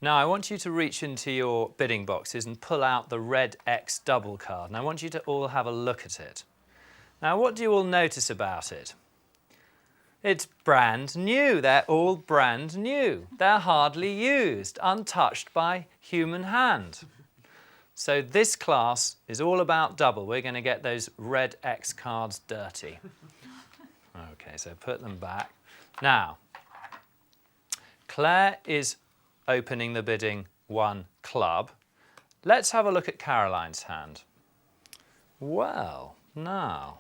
Now I want you to reach into your bidding boxes and pull out the red X double card, and I want you to all have a look at it. Now what do you all notice about it? It's brand new. They're all brand new. They're hardly used, untouched by human hand. So this class is all about double. We're going to get those red X cards dirty. Okay, so put them back. Now, Claire is opening the bidding one club. Let's have a look at Caroline's hand. Well, now,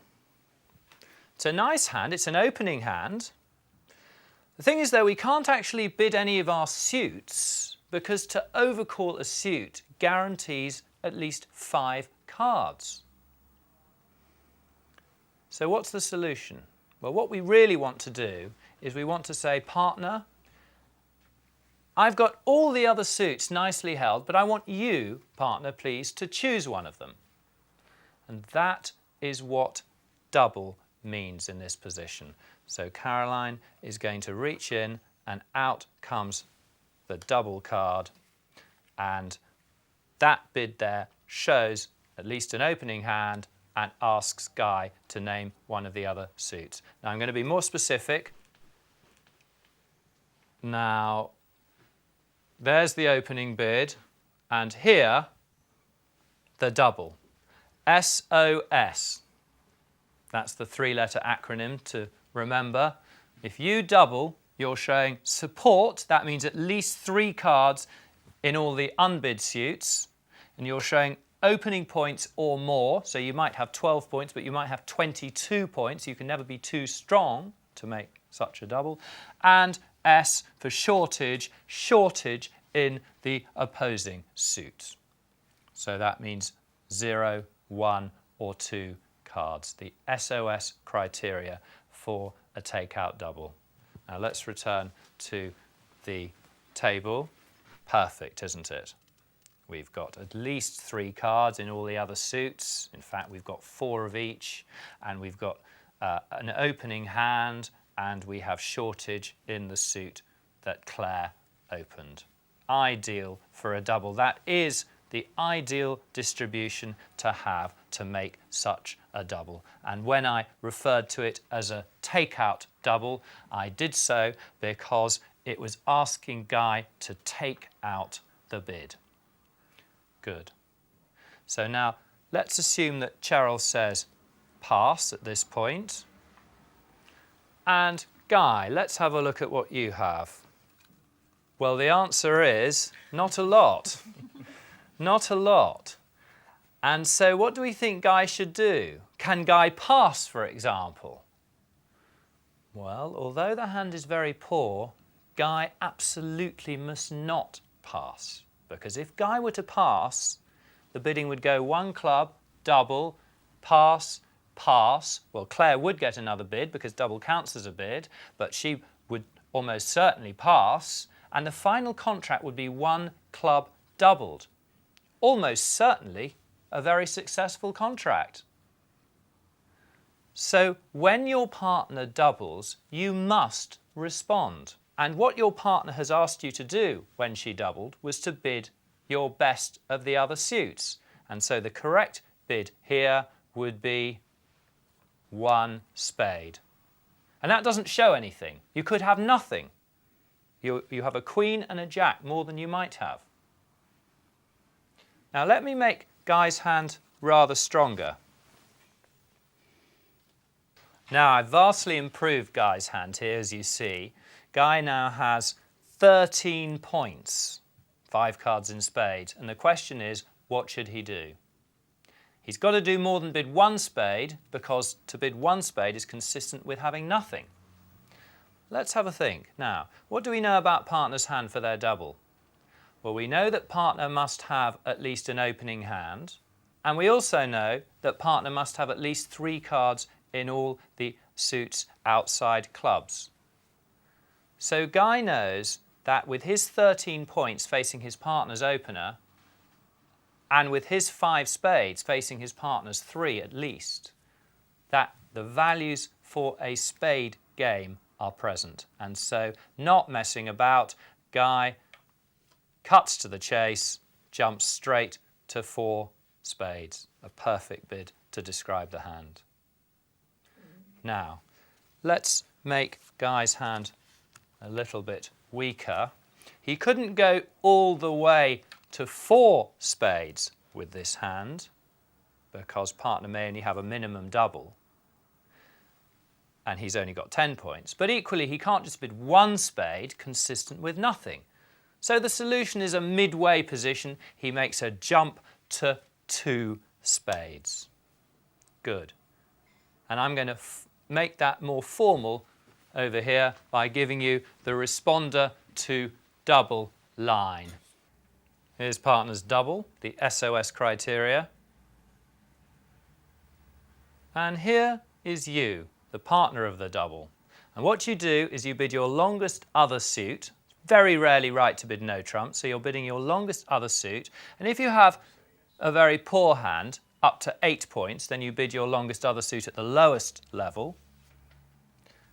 it's a nice hand. It's an opening hand. The thing is, though, we can't actually bid any of our suits because to overcall a suit guarantees at least 5 cards. So what's the solution? Well, what we really want to do is we want to say, partner, I've got all the other suits nicely held, but I want you, partner, please, to choose one of them. And that is what double means in this position. So Caroline is going to reach in and out comes the double card, and that bid there shows at least an opening hand and asks Guy to name one of the other suits. Now I'm going to be more specific. Now there's the opening bid, and here the double. SOS. That's the 3-letter acronym to remember. If you double, you're showing support. That means at least 3 cards in all the unbid suits. And you're showing opening points or more. So you might have 12 points, but you might have 22 points. You can never be too strong to make such a double. And S for shortage, shortage in the opposing suit. So that means 0, 1 or 2 cards, the SOS criteria for a takeout double. Now let's return to the table. Perfect, isn't it? We've got at least 3 cards in all the other suits. In fact, we've got 4 of each, and we've got an opening hand, and we have shortage in the suit that Claire opened. Ideal for a double. That is the ideal distribution to have to make such a double. And when I referred to it as a takeout double, I did so because it was asking Guy to take out the bid. Good. So now let's assume that Cheryl says pass at this point. And Guy, let's have a look at what you have. Well, the answer is not a lot. Not a lot. And so what do we think Guy should do? Can Guy pass, for example? Well, although the hand is very poor, Guy absolutely must not pass. Because if Guy were to pass, the bidding would go 1 club, double, pass, pass. Well, Claire would get another bid because double counts as a bid, but she would almost certainly pass. And the final contract would be 1 club doubled. Almost certainly a very successful contract. So when your partner doubles, you must respond. And what your partner has asked you to do when she doubled was to bid your best of the other suits. And so the correct bid here would be 1 spade. And that doesn't show anything. You could have nothing. You have a queen and a jack, more than you might have. Now let me make Guy's hand rather stronger. Now I've vastly improved Guy's hand here, as you see. Guy now has 13 points, 5 cards in spades, and the question is, what should he do? He's got to do more than bid 1 spade, because to bid 1 spade is consistent with having nothing. Let's have a think. Now, what do we know about partner's hand for their double? Well, we know that partner must have at least an opening hand, and we also know that partner must have at least 3 cards in all the suits outside clubs. So Guy knows that with his 13 points facing his partner's opener, and with his 5 spades facing his partner's 3 at least, that the values for a spade game are present. And so not messing about, Guy cuts to the chase, jumps straight to 4 spades. A perfect bid to describe the hand. Now, let's make Guy's hand a little bit weaker. He couldn't go all the way to 4 spades with this hand because partner may only have a minimum double and he's only got 10 points. But equally, he can't just bid 1 spade consistent with nothing. So the solution is a midway position. He makes a jump to 2 spades. Good. And I'm going to make that more formal over here by giving you the responder to double line. Here's partner's double, the SOS criteria. And here is you, the partner of the double. And what you do is you bid your longest other suit. Very rarely right to bid no trump, so you're bidding your longest other suit. And if you have a very poor hand, up to 8 points, then you bid your longest other suit at the lowest level.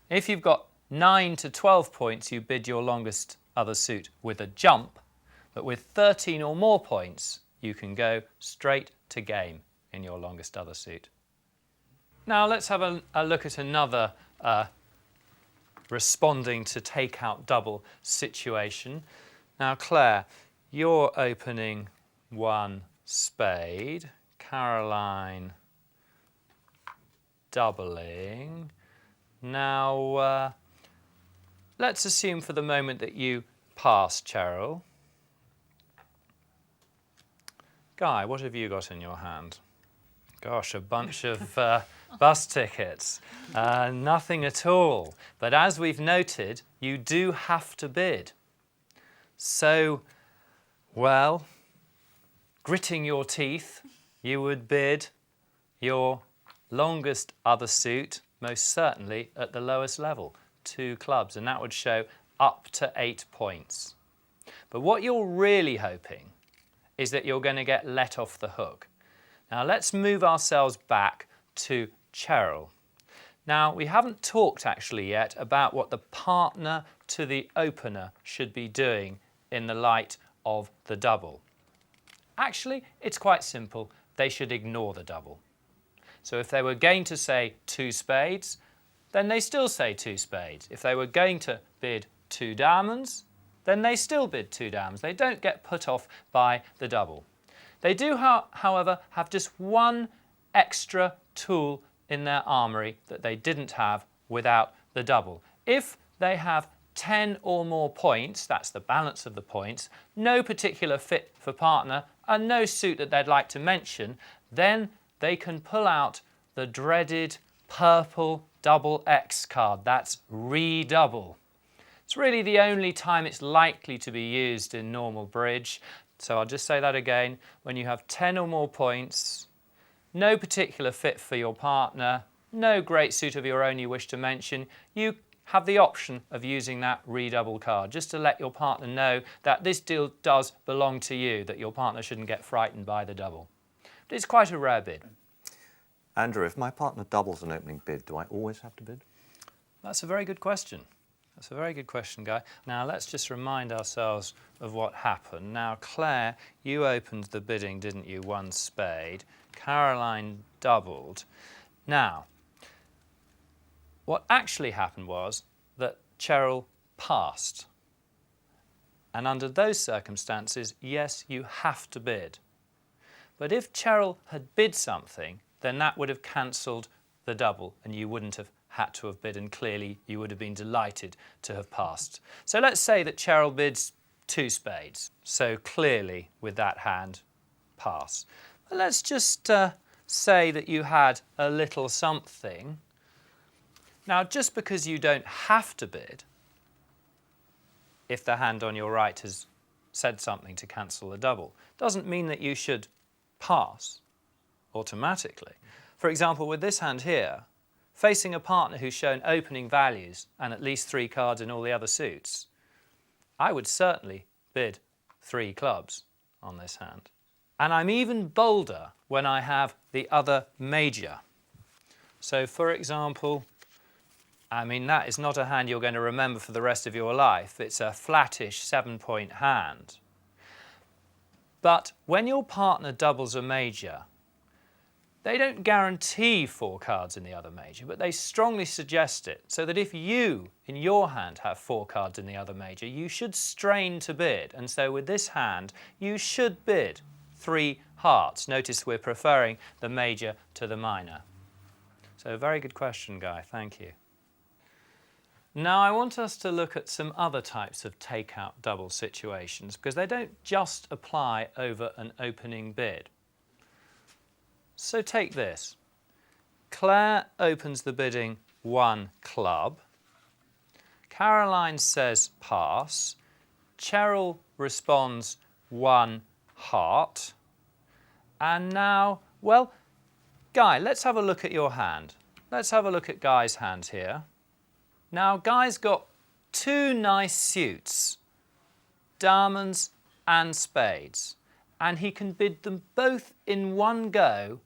If you've got 9 to 12 points, you bid your longest other suit with a jump, but with 13 or more points, you can go straight to game in your longest other suit. Now let's have a look at another responding to take-out double situation. Now Claire, you're opening 1 spade, Caroline doubling. Now let's assume for the moment that you pass, Cheryl. Guy, what have you got in your hand? Gosh, a bunch of bus tickets. Nothing at all. But as we've noted, you do have to bid. So, well, gritting your teeth, you would bid your longest other suit, most certainly at the lowest level, 2 clubs, and that would show up to 8 points. But what you're really hoping is that you're going to get let off the hook. Now let's move ourselves back to Cheryl. Now we haven't talked actually yet about what the partner to the opener should be doing in the light of the double. Actually, it's quite simple. They should ignore the double. So if they were going to say 2 spades, then they still say 2 spades. If they were going to bid 2 diamonds, then they still bid 2 diamonds. They don't get put off by the double. They do, however, have just one extra tool in their armoury that they didn't have without the double. If they have 10 or more points, that's the balance of the points, no particular fit for partner, and no suit that they'd like to mention, then they can pull out the dreaded purple double X card. That's redouble. It's really the only time it's likely to be used in normal bridge. So I'll just say that again. When you have 10 or more points, no particular fit for your partner, no great suit of your own you wish to mention, you have the option of using that redouble card, just to let your partner know that this deal does belong to you, that your partner shouldn't get frightened by the double. But it's quite a rare bid. Andrew, if my partner doubles an opening bid, do I always have to bid? That's a very good question. That's a very good question, Guy. Now, let's just remind ourselves of what happened. Now, Claire, you opened the bidding, didn't you? 1 spade. Caroline doubled. Now, what actually happened was that Cheryl passed. And under those circumstances, yes, you have to bid. But if Cheryl had bid something, then that would have cancelled the double and you wouldn't have had to have bid, and clearly you would have been delighted to have passed. So let's say that Cheryl bids 2 spades. So clearly with that hand, pass. But let's just say that you had a little something. Now, just because you don't have to bid, if the hand on your right has said something to cancel the double, doesn't mean that you should pass automatically. For example, with this hand here, facing a partner who's shown opening values and at least 3 cards in all the other suits, I would certainly bid 3 clubs on this hand. And I'm even bolder when I have the other major. So for example, I mean, that is not a hand you're going to remember for the rest of your life. It's a flattish 7-point hand. But when your partner doubles a major, they don't guarantee 4 cards in the other major, but they strongly suggest it, so that if you, in your hand, have 4 cards in the other major, you should strain to bid. And so with this hand, you should bid 3 hearts. Notice we're preferring the major to the minor. So very good question, Guy. Thank you. Now I want us to look at some other types of take-out double situations, because they don't just apply over an opening bid. So take this. Claire opens the bidding 1 club. Caroline says pass. Cheryl responds 1 heart. And now, well, Guy, let's have a look at your hand. Let's have a look at Guy's hand here. Now, Guy's got 2 nice suits, diamonds and spades, and he can bid them both in one go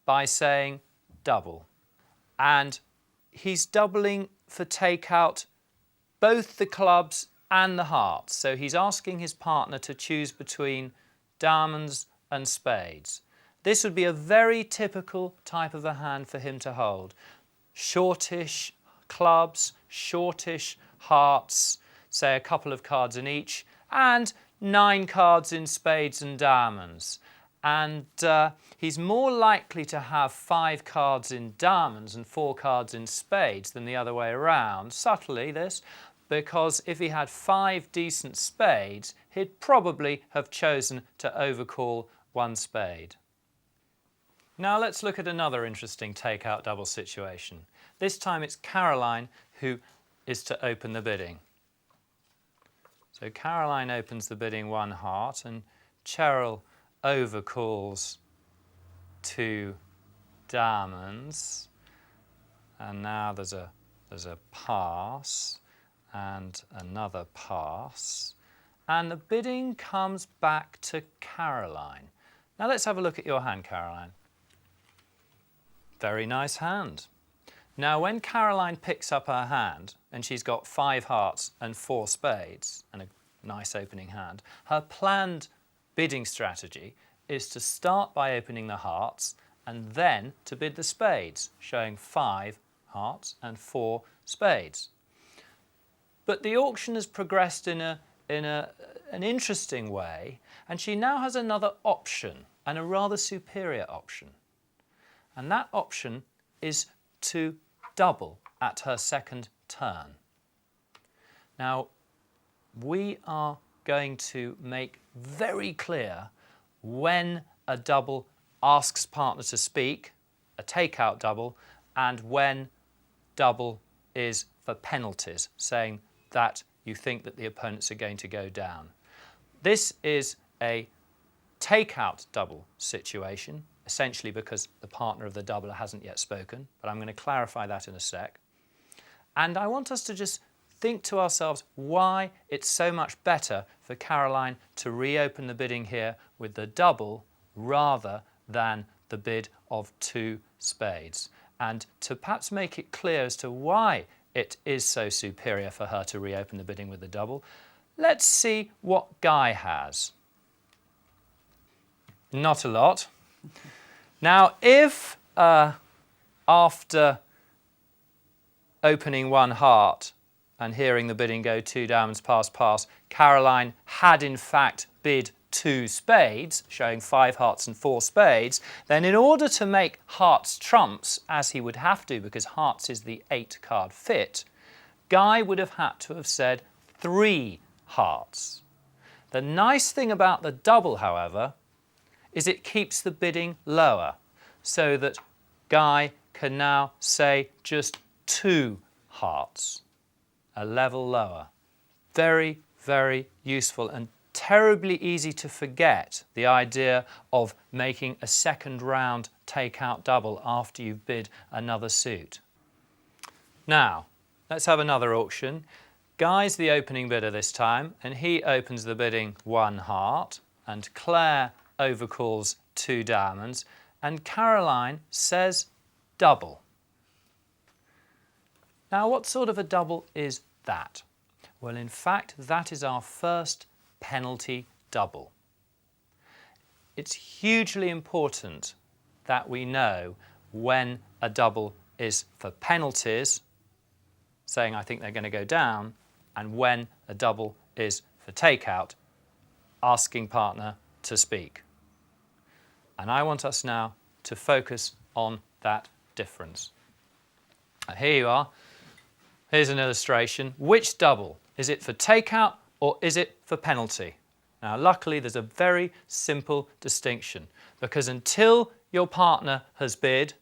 by saying double. And he's doubling for takeout both the clubs and the hearts. So he's asking his partner to choose between diamonds and spades. This would be a very typical type of a hand for him to hold. Shortish clubs, shortish hearts, say a couple of cards in each, and 9 cards in spades and diamonds. And he's more likely to have 5 cards in diamonds and 4 cards in spades than the other way around. Subtly this, because if he had 5 decent spades, he'd probably have chosen to overcall 1 spade. Now let's look at another interesting take-out double situation. This time it's Caroline who is to open the bidding. So Caroline opens the bidding 1 heart and Cheryl overcalls 2 diamonds. And now there's a pass and another pass. And the bidding comes back to Caroline. Now let's have a look at your hand, Caroline. Very nice hand. Now when Caroline picks up her hand, and she's got 5 hearts and 4 spades, and a nice opening hand, her planned bidding strategy is to start by opening the hearts and then to bid the spades, showing 5 hearts and 4 spades. But the auction has progressed in an interesting way, and she now has another option, and a rather superior option. And that option is to double at her second turn. Now, we are going to make very clear when a double asks partner to speak, a take-out double, and when double is for penalties, saying that you think that the opponents are going to go down. This is a take-out double situation, essentially because the partner of the doubler hasn't yet spoken, but I'm going to clarify that in a sec. And I want us to just think to ourselves why it's so much better for Caroline to reopen the bidding here with the double rather than the bid of 2 spades. And to perhaps make it clear as to why it is so superior for her to reopen the bidding with the double, let's see what Guy has. Not a lot. Now, if after opening 1 heart and hearing the bidding go 2 diamonds, pass, pass, Caroline had in fact bid 2 spades, showing 5 hearts and 4 spades, then in order to make hearts trumps, as he would have to because hearts is the 8-card fit, Guy would have had to have said 3 hearts. The nice thing about the double, however, is it keeps the bidding lower, so that Guy can now say just 2 hearts, a level lower. Very, very useful and terribly easy to forget the idea of making a second round take-out double after you've bid another suit. Now, let's have another auction. Guy's the opening bidder this time, and he opens the bidding 1 heart, and Claire overcalls 2 diamonds, and Caroline says double. Now, what sort of a double is that? Well, in fact, that is our first penalty double. It's hugely important that we know when a double is for penalties, saying I think they're going to go down, and when a double is for takeout, asking partner to speak. And I want us now to focus on that difference. Here you are. Here's an illustration. Which double? Is it for takeout or is it for penalty? Now, luckily, there's a very simple distinction, because until your partner has bid,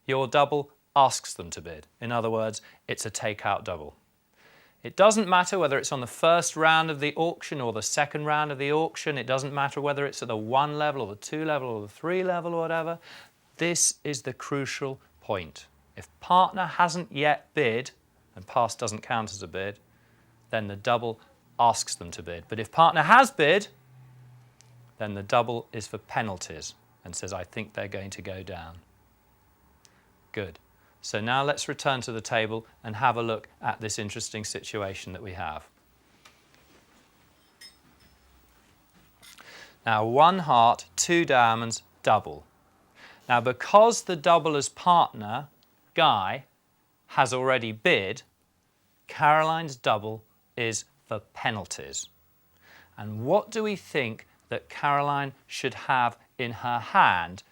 your double asks them to bid. In other words, it's a takeout double. It doesn't matter whether it's on the first round of the auction or the second round of the auction. It doesn't matter whether it's at the 1 level or the 2 level or the 3 level or whatever. This is the crucial point. If partner hasn't yet bid, and pass doesn't count as a bid, then the double asks them to bid. But if partner has bid, then the double is for penalties and says, I think they're going to go down. Good. So now let's return to the table and have a look at this interesting situation that we have. Now, 1 heart, 2 diamonds, double. Now, because the doubler's partner, Guy, has already bid, Caroline's double is for penalties. And what do we think that Caroline should have in her hand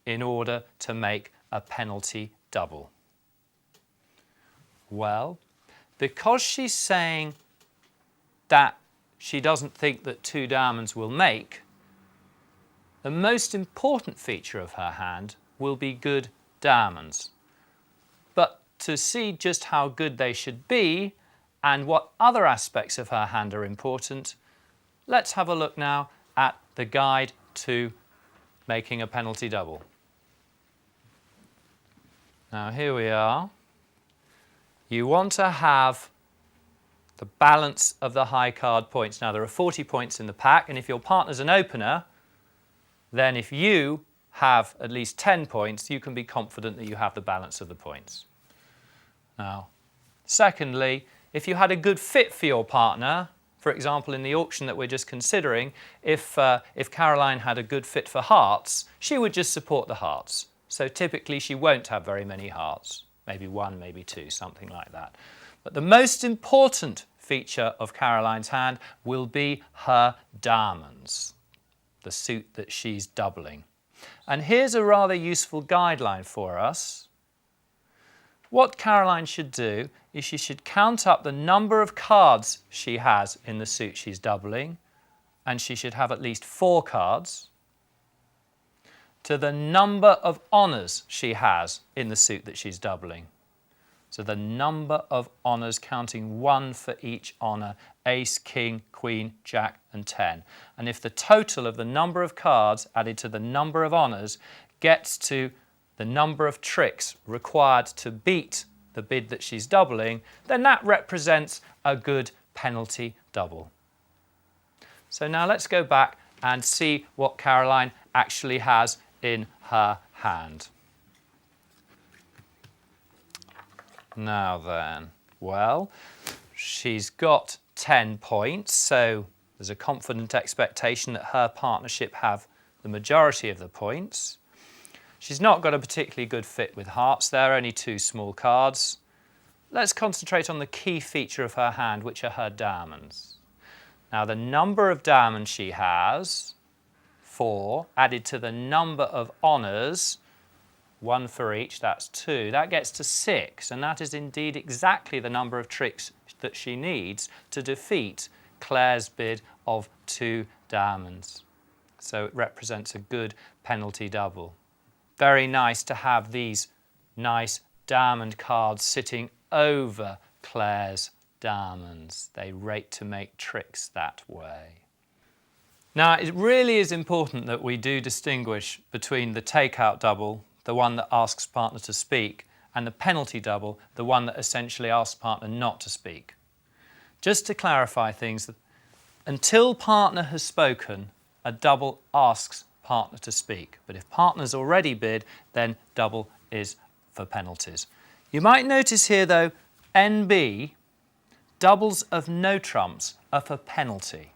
in order to make a penalty double? Well, because she's saying that she doesn't think that 2 diamonds will make, the most important feature of her hand will be good diamonds. But to see just how good they should be and what other aspects of her hand are important, let's have a look now at the guide to making a penalty double. Now, here we are. You want to have the balance of the high card points. Now, there are 40 points in the pack, and if your partner's an opener, then if you have at least 10 points, you can be confident that you have the balance of the points. Now, secondly, if you had a good fit for your partner, for example, in the auction that we're just considering, if Caroline had a good fit for hearts, she would just support the hearts. So typically she won't have very many hearts, maybe 1, maybe 2, something like that. But the most important feature of Caroline's hand will be her diamonds, the suit that she's doubling. And here's a rather useful guideline for us. What Caroline should do is she should count up the number of cards she has in the suit she's doubling, and she should have at least 4 cards, to the number of honours she has in the suit that she's doubling. So the number of honours, counting 1 for each honour, ace, king, queen, jack and 10. And if the total of the number of cards added to the number of honours gets to the number of tricks required to beat the bid that she's doubling, then that represents a good penalty double. So now let's go back and see what Caroline actually has in her hand. Now then, well, she's got 10 points, so there's a confident expectation that her partnership have the majority of the points. She's not got a particularly good fit with hearts. There are only 2 small cards. Let's concentrate on the key feature of her hand, which are her diamonds. Now, the number of diamonds she has, 4, added to the number of honours, 1 for each, that's 2. That gets to 6, and that is indeed exactly the number of tricks that she needs to defeat Claire's bid of 2 diamonds. So it represents a good penalty double. Very nice to have these nice diamond cards sitting over Claire's diamonds. They rate to make tricks that way. Now, it really is important that we do distinguish between the takeout double, the one that asks partner to speak, and the penalty double, the one that essentially asks partner not to speak. Just to clarify things, until partner has spoken, a double asks partner to speak. But if partner's already bid, then double is for penalties. You might notice here, though, NB, doubles of no trumps are for penalty.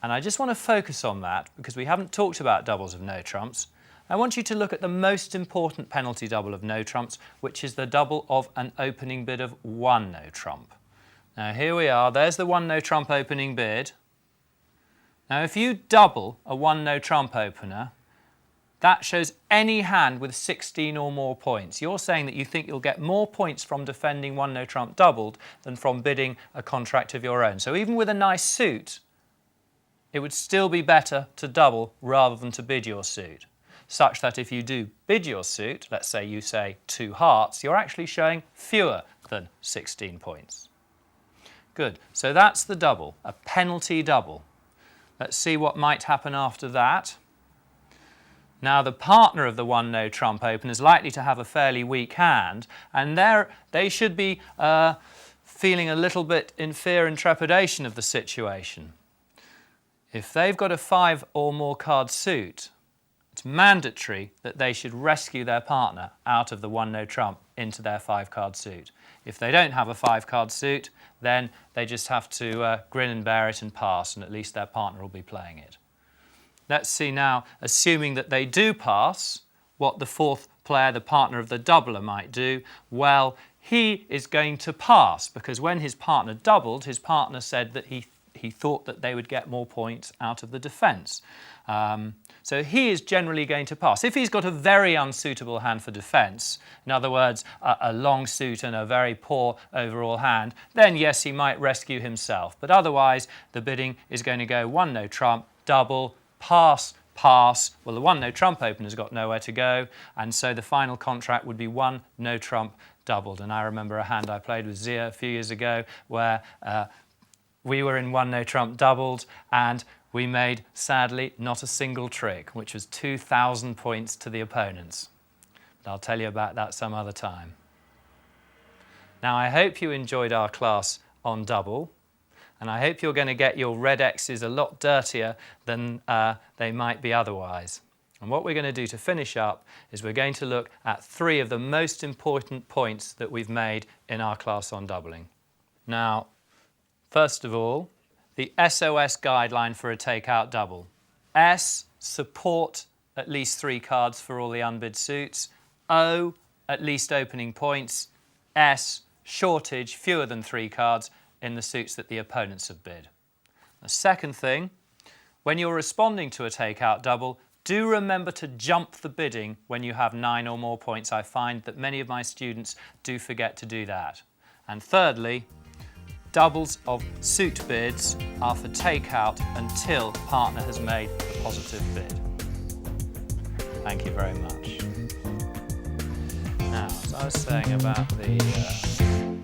And I just want to focus on that because we haven't talked about doubles of no trumps. I want you to look at the most important penalty double of no trumps, which is the double of an opening bid of 1 no trump. Now here we are, there's the 1 no trump opening bid. Now if you double a 1 no trump opener, that shows any hand with 16 or more points. You're saying that you think you'll get more points from defending 1 no trump doubled than from bidding a contract of your own. So even with a nice suit, it would still be better to double rather than to bid your suit, such that if you do bid your suit, let's say you say 2 hearts, you're actually showing fewer than 16 points. Good, so that's the double, a penalty double. Let's see what might happen after that. Now the partner of the 1 no trump opener is likely to have a fairly weak hand, and they should be feeling a little bit in fear and trepidation of the situation. If they've got a 5 or more card suit, it's mandatory that they should rescue their partner out of the 1 no trump into their 5 card suit. If they don't have a 5 card suit, then they just have to grin and bear it and pass, and at least their partner will be playing it. Let's see now, assuming that they do pass, what the 4th player, the partner of the doubler, might do. Well, he is going to pass, because when his partner doubled, his partner said that he thought that they would get more points out of the defence. So he is generally going to pass. If he's got a very unsuitable hand for defence, in other words, a long suit and a very poor overall hand, then yes, he might rescue himself. But otherwise, the bidding is going to go 1 no trump, double, pass, pass. Well, the 1 no trump opener's got nowhere to go, and so the final contract would be 1 no trump doubled. And I remember a hand I played with Zia a few years ago where we were in 1 no trump doubled, and we made, sadly, not a single trick, which was 2,000 points to the opponents. But I'll tell you about that some other time. Now, I hope you enjoyed our class on double, and I hope you're going to get your red X's a lot dirtier than they might be otherwise. And what we're going to do to finish up is we're going to look at 3 of the most important points that we've made in our class on doubling. Now, first of all, the SOS guideline for a takeout double. S, support at least 3 cards for all the unbid suits. O, at least opening points. S, shortage, fewer than 3 cards in the suits that the opponents have bid. The second thing, when you're responding to a takeout double, do remember to jump the bidding when you have 9 or more points. I find that many of my students do forget to do that. And thirdly, doubles of suit bids are for takeout until partner has made a positive bid. Thank you very much. Now, as I was saying about the